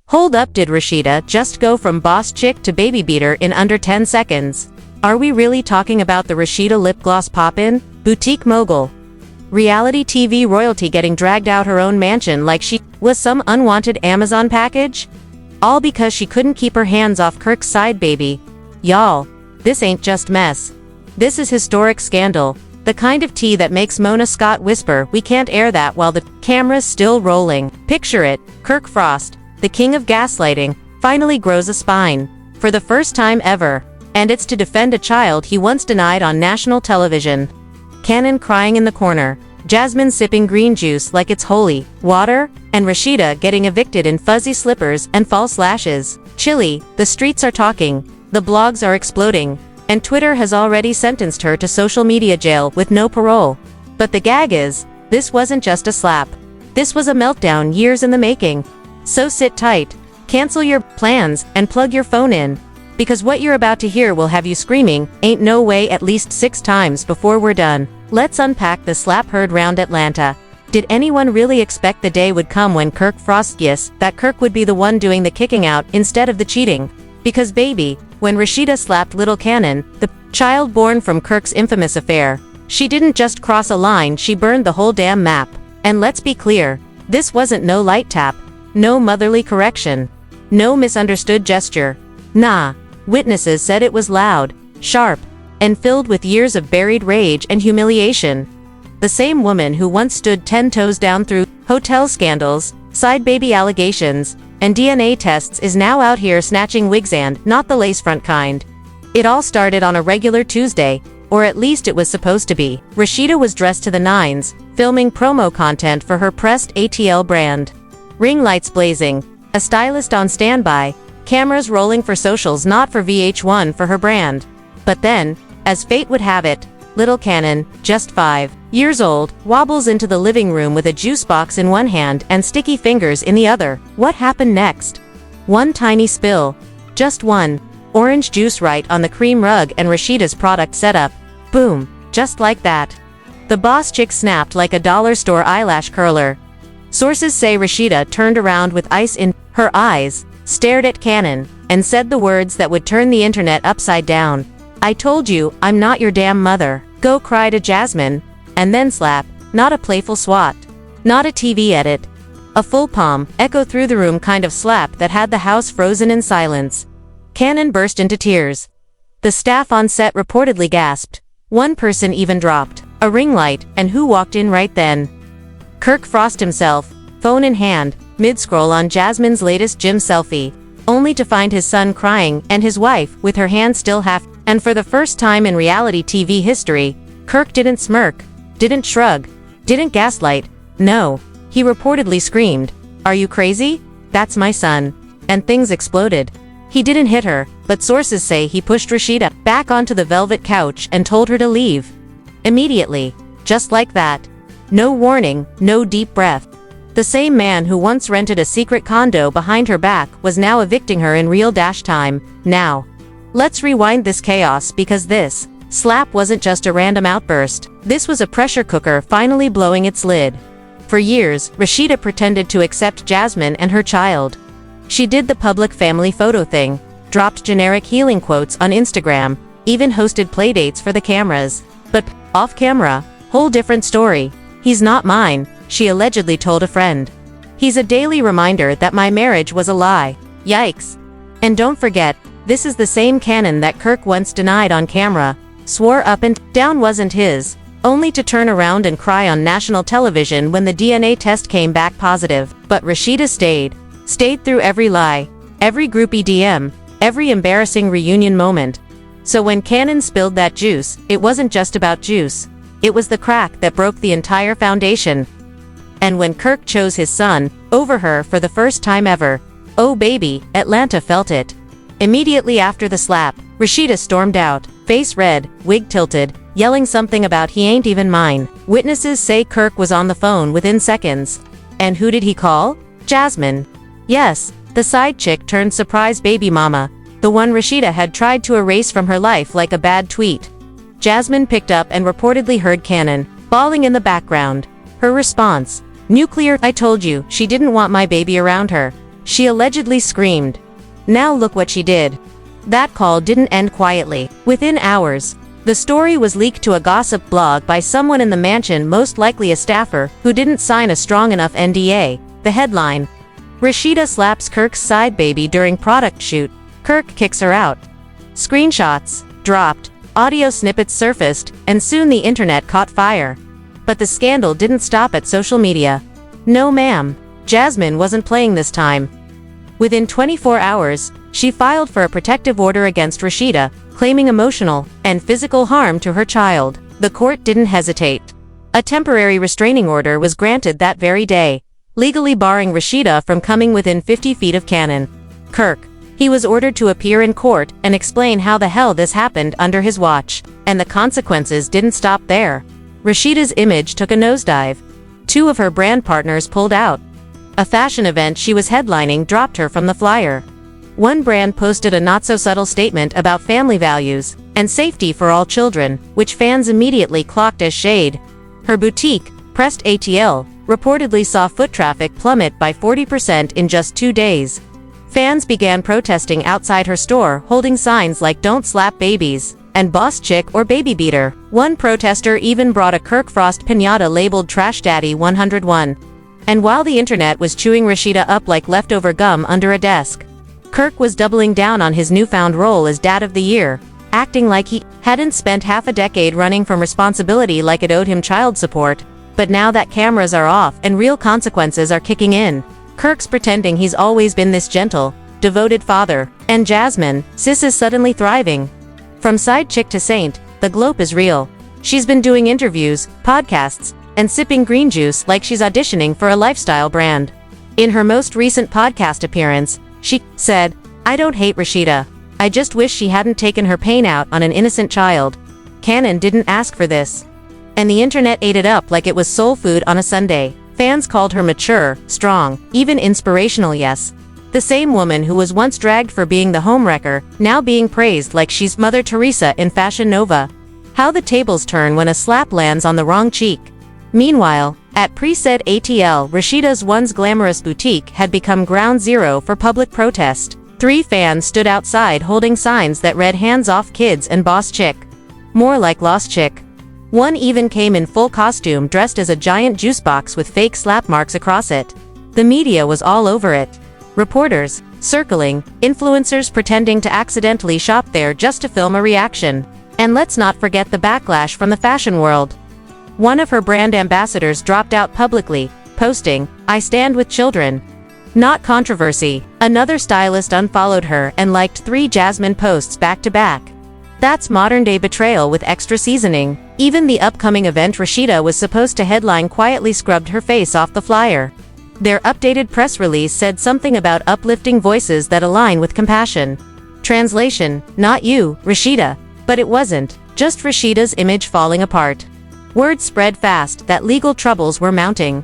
Hold up, did Rasheeda just go from boss chick to baby beater in under 10 seconds? Are we really talking about the Rasheeda lip gloss pop-in? Boutique mogul. Reality TV royalty getting dragged out her own mansion like she was some unwanted Amazon package? All because she couldn't keep her hands off Kirk's side baby. Y'all, this ain't just mess. This is historic scandal. The kind of tea that makes Mona Scott whisper, "We can't air that," while the camera's still rolling. Picture it, Kirk Frost, the king of gaslighting, finally grows a spine. For the first time ever. And it's to defend a child he once denied on national television. Kannon crying in the corner, Jasmine sipping green juice like it's holy water, and Rasheeda getting evicted in fuzzy slippers and false lashes. Chilly, the streets are talking, the blogs are exploding, and Twitter has already sentenced her to social media jail with no parole. But the gag is, this wasn't just a slap. This was a meltdown years in the making. So sit tight, cancel your plans, and plug your phone in. Because what you're about to hear will have you screaming, "Ain't no way," at least 6 times before we're done. Let's unpack the slap heard round Atlanta. Did anyone really expect the day would come when Kirk Frost guessed that Kirk would be the one doing the kicking out instead of the cheating? Because baby, when Rasheeda slapped little Kannon, the child born from Kirk's infamous affair, she didn't just cross a line, she burned the whole damn map. And let's be clear, this wasn't no light tap, no motherly correction, no misunderstood gesture. Nah, witnesses said it was loud, sharp, and filled with years of buried rage and humiliation. The same woman who once stood 10 toes down through hotel scandals, side baby allegations, and DNA tests is now out here snatching wigs, and not the lace front kind. It all started on a regular Tuesday, or at least it was supposed to be. Rasheeda was dressed to the nines, filming promo content for her pressed ATL brand. Ring lights blazing, a stylist on standby, cameras rolling for socials, not for VH1, for her brand. But then, as fate would have it, little Kannon, just 5 years old, wobbles into the living room with a juice box in one hand and sticky fingers in the other. What happened next? One tiny spill. Just one. Orange juice right on the cream rug and Rasheeda's product setup. Boom. Just like that. The boss chick snapped like a dollar store eyelash curler. Sources say Rasheeda turned around with ice in her eyes, stared at Kannon, and said the words that would turn the internet upside down. "I told you, I'm not your damn mother. Go cry to Jasmine." And then slap, not a playful swat. Not a TV edit. A full palm, echo through the room kind of slap that had the house frozen in silence. Kannon burst into tears. The staff on set reportedly gasped. One person even dropped a ring light, and who walked in right then? Kirk Frost himself, phone in hand, mid-scroll on Jasmine's latest gym selfie, only to find his son crying and his wife with her hand still half. And for the first time in reality TV history, Kirk didn't smirk, didn't shrug, didn't gaslight. No, he reportedly screamed, "Are you crazy? That's my son." And things exploded. He didn't hit her, but sources say he pushed Rasheeda back onto the velvet couch and told her to leave. Immediately. Just like that. No warning, no deep breath. The same man who once rented a secret condo behind her back was now evicting her in real dash time. Now, let's rewind this chaos, because this slap wasn't just a random outburst. This was a pressure cooker finally blowing its lid. For years, Rasheeda pretended to accept Jasmine and her child. She did the public family photo thing, dropped generic healing quotes on Instagram, even hosted playdates for the cameras. But off camera, whole different story. "He's not mine," she allegedly told a friend. "He's a daily reminder that my marriage was a lie." Yikes. And don't forget, this is the same Kannon that Kirk once denied on camera, swore up and down wasn't his, only to turn around and cry on national television when the DNA test came back positive. But Rasheeda stayed through every lie, every groupie DM, every embarrassing reunion moment. So when Kannon spilled that juice, it wasn't just about juice. It was the crack that broke the entire foundation. And when Kirk chose his son over her for the first time ever, oh baby, Atlanta felt it. Immediately after the slap, Rasheeda stormed out, face red, wig tilted, yelling something about "he ain't even mine." Witnesses say Kirk was on the phone within seconds. And who did he call? Jasmine. Yes, the side chick turned surprise baby mama, the one Rasheeda had tried to erase from her life like a bad tweet. Jasmine picked up and reportedly heard Kannon bawling in the background. Her response, nuclear. "I told you, she didn't want my baby around her. she allegedly screamed. Now look what she did. That call didn't end quietly. Within hours, the story was leaked to a gossip blog by someone in the mansion, most likely a staffer, who didn't sign a strong enough NDA. The headline: Rasheeda slaps Kirk's side baby during product shoot. Kirk kicks her out. Screenshots dropped, audio snippets surfaced, and soon the internet caught fire. But the scandal didn't stop at social media. No ma'am, Jasmine wasn't playing this time. Within 24 hours, she filed for a protective order against Rasheeda, claiming emotional and physical harm to her child. The court didn't hesitate. A temporary restraining order was granted that very day, legally barring Rasheeda from coming within 50 feet of Kannon. Kirk. He was ordered to appear in court and explain how the hell this happened under his watch, and the consequences didn't stop there. Rasheeda's image took a nosedive. 2 of her brand partners pulled out. A fashion event she was headlining dropped her from the flyer. One brand posted a not-so-subtle statement about family values and safety for all children, which fans immediately clocked as shade. Her boutique, Pressed ATL, reportedly saw foot traffic plummet by 40% in just 2 days. Fans began protesting outside her store, holding signs like "Don't slap babies" and "Boss Chick" or "Baby Beater." One protester even brought a Kirk Frost piñata labeled "Trash Daddy 101. And while the internet was chewing Rasheeda up like leftover gum under a desk, Kirk was doubling down on his newfound role as Dad of the Year, acting like he hadn't spent half a decade running from responsibility like it owed him child support. But now that cameras are off and real consequences are kicking in, Kirk's pretending he's always been this gentle, devoted father, and Jasmine, sis, is suddenly thriving. From side chick to saint, the glow is real. She's been doing interviews, podcasts, and sipping green juice like she's auditioning for a lifestyle brand. In her most recent podcast appearance, she said, "I don't hate Rasheeda. I just wish she hadn't taken her pain out on an innocent child. Kannon didn't ask for this." And the internet ate it up like it was soul food on a Sunday. Fans called her mature, strong, even inspirational. Yes. The same woman who was once dragged for being the homewrecker, now being praised like she's Mother Teresa in Fashion Nova. How the tables turn when a slap lands on the wrong cheek. Meanwhile, at Pressed ATL, Rasheeda's once glamorous boutique had become ground zero for public protest. 3 fans stood outside holding signs that read "Hands off kids" and "Boss Chick." More like "Lost Chick." One even came in full costume dressed as a giant juice box with fake slap marks across it. The media was all over it. Reporters, circling, influencers pretending to accidentally shop there just to film a reaction. And let's not forget the backlash from the fashion world. One of her brand ambassadors dropped out publicly, posting, "I stand with children." Not controversy. Another stylist unfollowed her and liked 3 Jasmine posts back to back. That's modern-day betrayal with extra seasoning. Even the upcoming event Rasheeda was supposed to headline quietly scrubbed her face off the flyer. Their updated press release said something about uplifting voices that align with compassion. Translation: not you, Rasheeda. But it wasn't just Rasheeda's image falling apart. Word spread fast that legal troubles were mounting.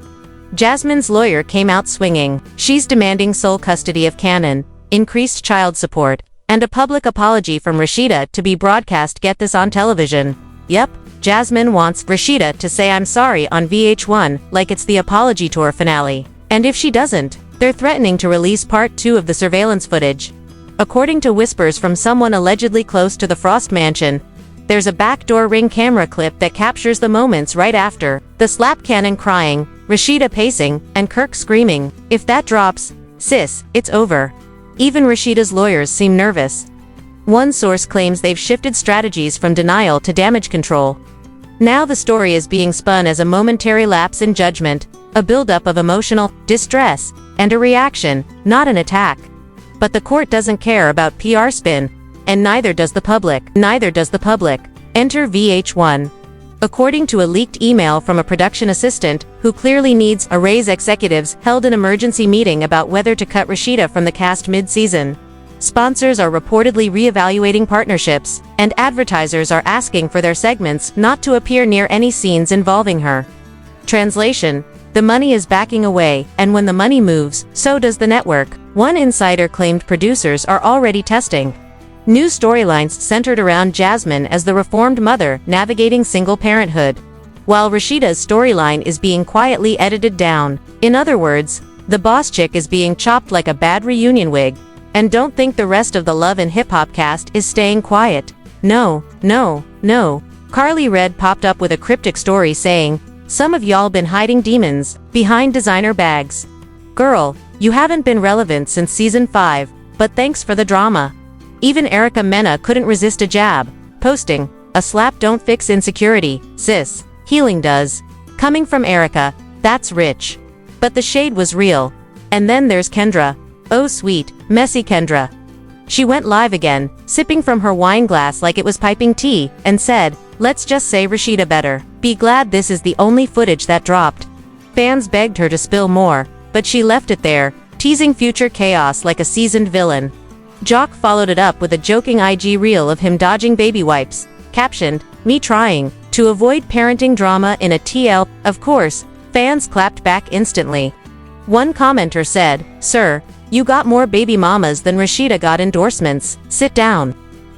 Jasmine's lawyer came out swinging. She's demanding sole custody of Kannon, increased child support, and a public apology from Rasheeda to be broadcast. Get this on television. Yep, Jasmine wants Rasheeda to say "I'm sorry" on VH1, like it's the apology tour finale. And if she doesn't, they're threatening to release part 2 of the surveillance footage. According to whispers from someone allegedly close to the Frost mansion, there's a backdoor Ring camera clip that captures the moments right after the slap: Kannon crying, Rasheeda pacing, and Kirk screaming. If that drops, sis, it's over. Even Rasheeda's lawyers seem nervous. One source claims they've shifted strategies from denial to damage control. Now the story is being spun as a momentary lapse in judgment, a buildup of emotional distress, and a reaction, not an attack. But the court doesn't care about PR spin, and neither does the public. Enter VH1. According to a leaked email from a production assistant, who clearly needs a raise, executives held an emergency meeting about whether to cut Rasheeda from the cast mid-season. Sponsors are reportedly re-evaluating partnerships, and advertisers are asking for their segments not to appear near any scenes involving her. Translation: the money is backing away, and when the money moves, so does the network. One insider claimed producers are already testing new storylines centered around Jasmine as the reformed mother navigating single parenthood, while Rasheeda's storyline is being quietly edited down. In other words, The boss chick is being chopped like a bad reunion wig. And don't think the rest of the Love and Hip Hop cast is staying quiet. No, no, no. Carly Red popped up with a cryptic story saying, "Some of y'all been hiding demons behind designer bags. Girl, you haven't been relevant since season 5, but thanks for the drama." Even Erica Mena couldn't resist a jab, posting, "A slap don't fix insecurity, sis. Healing does." Coming from Erica, that's rich. But the shade was real. And then there's Kendra. Oh sweet, messy Kendra. She went live again, sipping from her wine glass like it was piping tea, and said, "Let's just say Rasheeda better be glad this is the only footage that dropped." Fans begged her to spill more, but she left it there, teasing future chaos like a seasoned villain. Jock followed it up with a joking IG reel of him dodging baby wipes, captioned, "Me trying to avoid parenting drama in a TL." Of course, fans clapped back instantly. One commenter said, "Sir, you got more baby mamas than Rasheeda got endorsements, sit down."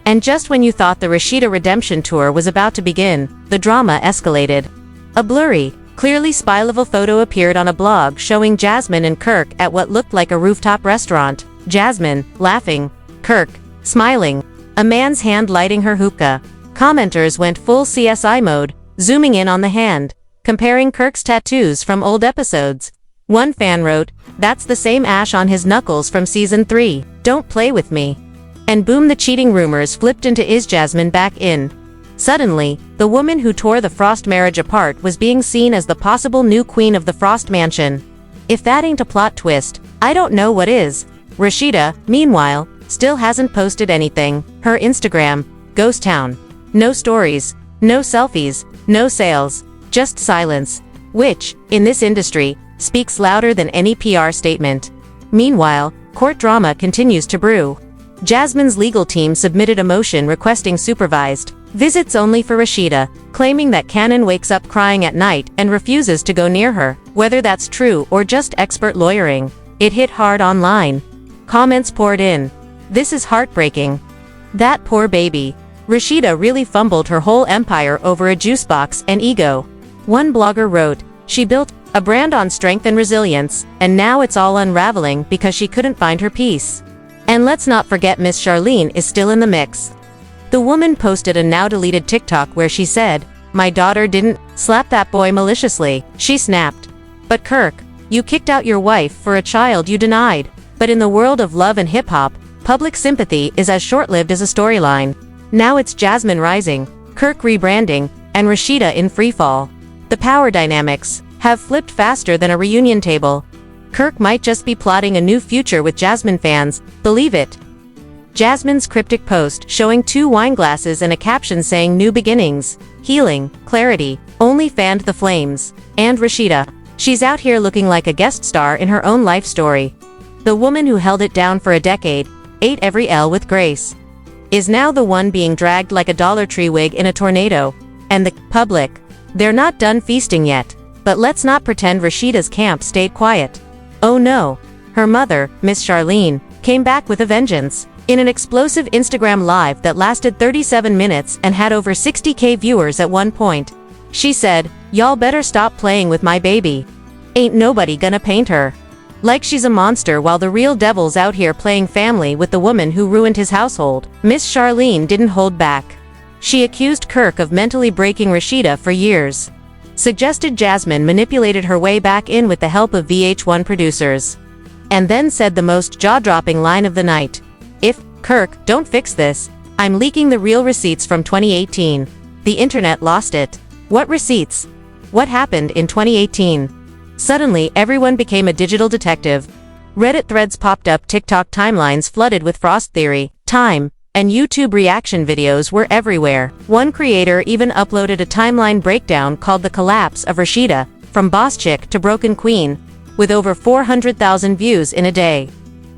And just when you thought the Rasheeda redemption tour was about to begin, the drama escalated. A blurry, clearly spy-level photo appeared on a blog showing Jasmine and Kirk at what looked like a rooftop restaurant. Jasmine, laughing. Kirk, smiling. A man's hand lighting her hookah. Commenters went full CSI mode, zooming in on the hand, comparing Kirk's tattoos from old episodes. One fan wrote, "That's the same ash on his knuckles from season 3, don't play with me." And boom, the cheating rumors flipped into "Is Jasmine back in?" Suddenly, the woman who tore the Frost marriage apart was being seen as the possible new queen of the Frost mansion. If that ain't a plot twist, I don't know what is. Rasheeda, meanwhile, still hasn't posted anything. Her Instagram, ghost town. No stories, no selfies, no sales, just silence. Which, in this industry, speaks louder than any PR statement. Meanwhile, court drama continues to brew. Jasmine's legal team submitted a motion requesting supervised visits only for Rasheeda, claiming that Kannon wakes up crying at night and refuses to go near her. Whether that's true or just expert lawyering, it hit hard online. Comments poured in. "This is heartbreaking. That poor baby. Rasheeda really fumbled her whole empire over a juice box and ego." One blogger wrote, "She built a brand on strength and resilience, and now it's all unraveling because she couldn't find her peace." And let's not forget Miss Charlene is still in the mix. The woman posted a now-deleted TikTok where she said, "My daughter didn't slap that boy maliciously, she snapped." But Kirk, you kicked out your wife for a child you denied. But in the world of love and hip-hop, public sympathy is as short-lived as a storyline. Now it's Jasmine rising, Kirk rebranding, and Rasheeda in freefall. The power dynamics have flipped faster than a reunion table. Kirk might just be plotting a new future with Jasmine fans, believe it. Jasmine's cryptic post showing 2 wine glasses and a caption saying "New beginnings, healing, clarity, only fanned the flames." And Rasheeda. She's out here looking like a guest star in her own life story. The woman who held it down for a decade, ate every L with grace, is now the one being dragged like a Dollar Tree wig in a tornado. And the public, they're not done feasting yet. But let's not pretend Rasheeda's camp stayed quiet. Oh no. Her mother, Miss Charlene, came back with a vengeance. In an explosive Instagram live that lasted 37 minutes and had over 60K viewers at one point, she said, "Y'all better stop playing with my baby. Ain't nobody gonna paint her like she's a monster while the real devil's out here playing family with the woman who ruined his household." Miss Charlene didn't hold back. She accused Kirk of mentally breaking Rasheeda for years. Suggested Jasmine manipulated her way back in with the help of VH1 producers. And then said the most jaw-dropping line of the night. "If, Kirk, don't fix this, I'm leaking the real receipts from 2018. The internet lost it." What receipts? What happened in 2018? Suddenly, everyone became a digital detective. Reddit threads popped up, TikTok timelines flooded with Frost theory, time, and YouTube reaction videos were everywhere. One creator even uploaded a timeline breakdown called The Collapse of Rasheeda, from Boss Chick to Broken Queen, with over 400,000 views in a day.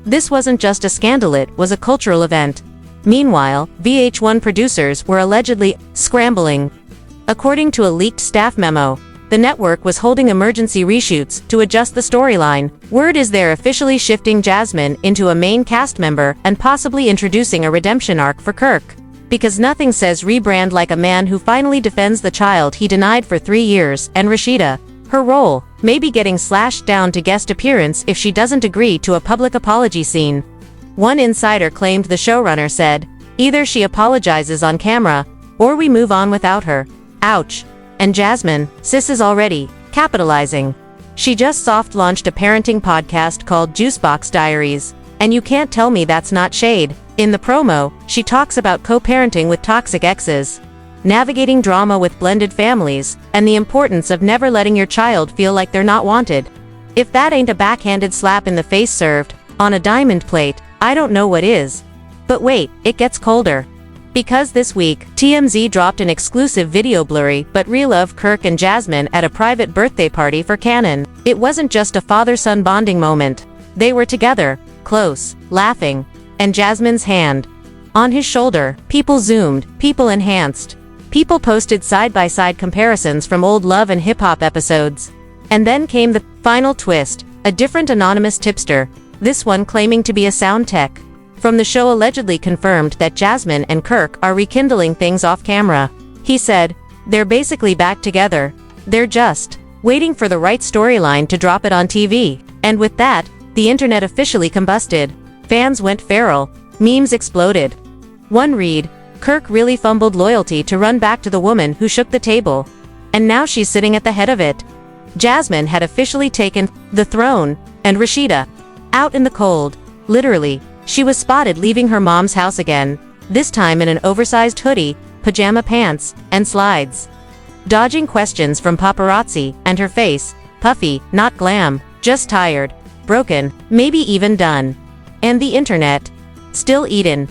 This wasn't just a scandal, it was a cultural event. Meanwhile, VH1 producers were allegedly scrambling. According to a leaked staff memo, the network was holding emergency reshoots to adjust the storyline. Word is they're officially shifting Jasmine into a main cast member and possibly introducing a redemption arc for Kirk. Because nothing says rebrand like a man who finally defends the child he denied for 3 years, and Rasheeda. Her role, maybe getting slashed down to guest appearance if she doesn't agree to a public apology scene. One insider claimed the showrunner said, "Either she apologizes on camera, or we move on without her." Ouch. And Jasmine, sis is already capitalizing. She just soft-launched a parenting podcast called Juicebox Diaries, and you can't tell me that's not shade. In the promo, she talks about co-parenting with toxic exes, navigating drama with blended families, and the importance of never letting your child feel like they're not wanted. If that ain't a backhanded slap in the face served on a diamond plate, I don't know what is. But wait, it gets colder. Because this week, TMZ dropped an exclusive video blurry but real of Kirk and Jasmine at a private birthday party for Kannon. It wasn't just a father-son bonding moment. They were together, close, laughing, and Jasmine's hand on his shoulder. People zoomed, people enhanced. People posted side-by-side comparisons from old Love and Hip Hop episodes. And then came the final twist, a different anonymous tipster, this one claiming to be a sound tech from the show, allegedly confirmed that Jasmine and Kirk are rekindling things off camera. He said, "They're basically back together. They're just waiting for the right storyline to drop it on TV." And with that, the internet officially combusted. Fans went feral. Memes exploded. One read, "Kirk really fumbled loyalty to run back to the woman who shook the table. And now she's sitting at the head of it." Jasmine had officially taken the throne, and Rasheeda, out in the cold, literally. She was spotted leaving her mom's house again, this time in an oversized hoodie, pajama pants, and slides. Dodging questions from paparazzi, and her face, puffy, not glam, just tired, broken, maybe even done. And the internet, still eaten.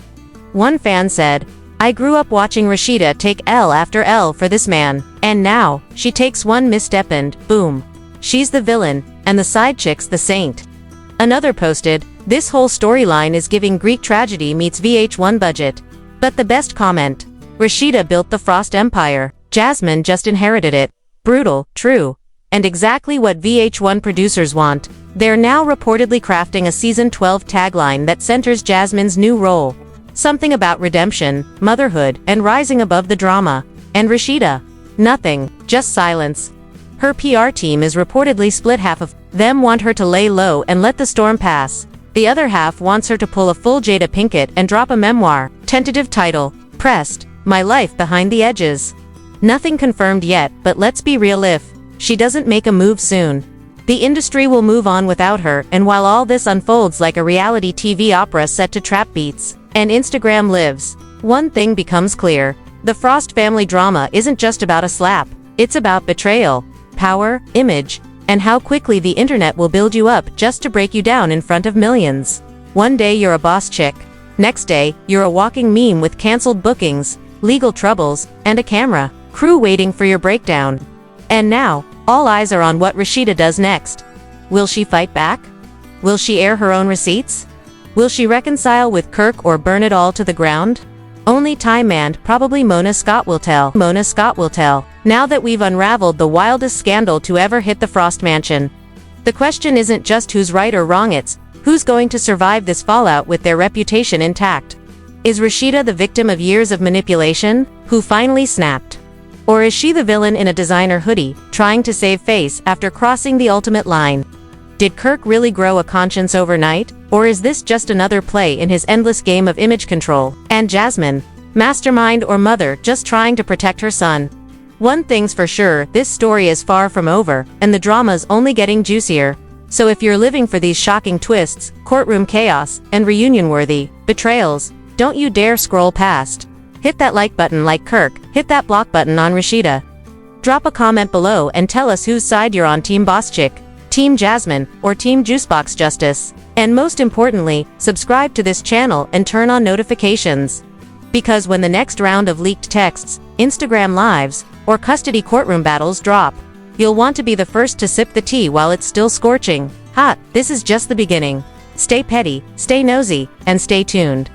One fan said, "I grew up watching Rasheeda take L after L for this man, and now, she takes one misstep and, boom. She's the villain, and the side chick's the saint." Another posted, "This whole storyline is giving Greek tragedy meets VH1 budget." But the best comment, "Rasheeda built the Frost Empire, Jasmine just inherited it." Brutal, true, and exactly what VH1 producers want. They're now reportedly crafting a season 12 tagline that centers Jasmine's new role. Something about redemption, motherhood, and rising above the drama. And Rasheeda? Nothing, just silence. Her PR team is reportedly split. Half of them want her to lay low and let the storm pass. The other half wants her to pull a full Jada Pinkett and drop a memoir. Tentative title, Pressed, My Life Behind the Edges. Nothing confirmed yet, but let's be real, if she doesn't make a move soon, the industry will move on without her. And while all this unfolds like a reality TV opera set to trap beats, and Instagram lives, one thing becomes clear. The Frost family drama isn't just about a slap. It's about betrayal, power, image, and how quickly the internet will build you up just to break you down in front of millions. One day you're a boss chick. Next day, you're a walking meme with canceled bookings, legal troubles, and a camera crew waiting for your breakdown. And now, all eyes are on what Rasheeda does next. Will she fight back? Will she air her own receipts? Will she reconcile with Kirk or burn it all to the ground? Only time and probably Mona Scott will tell. Mona Scott will tell. Now that we've unraveled the wildest scandal to ever hit the Frost mansion, the question isn't just who's right or wrong, it's who's going to survive this fallout with their reputation intact. Is Rasheeda the victim of years of manipulation, who finally snapped? Or is she the villain in a designer hoodie, trying to save face after crossing the ultimate line? Did Kirk really grow a conscience overnight, or is this just another play in his endless game of image control? And Jasmine, mastermind or mother just trying to protect her son? One thing's for sure, this story is far from over, and the drama's only getting juicier. So if you're living for these shocking twists, courtroom chaos, and reunion-worthy betrayals, don't you dare scroll past. Hit that like button like Kirk, hit that block button on Rasheeda. Drop a comment below and tell us whose side you're on, Team Boss Chick, Team Jasmine, or Team Juicebox Justice. And most importantly, subscribe to this channel and turn on notifications. Because when the next round of leaked texts, Instagram lives, or custody courtroom battles drop, you'll want to be the first to sip the tea while it's still scorching hot. This is just the beginning. Stay petty, stay nosy, and stay tuned.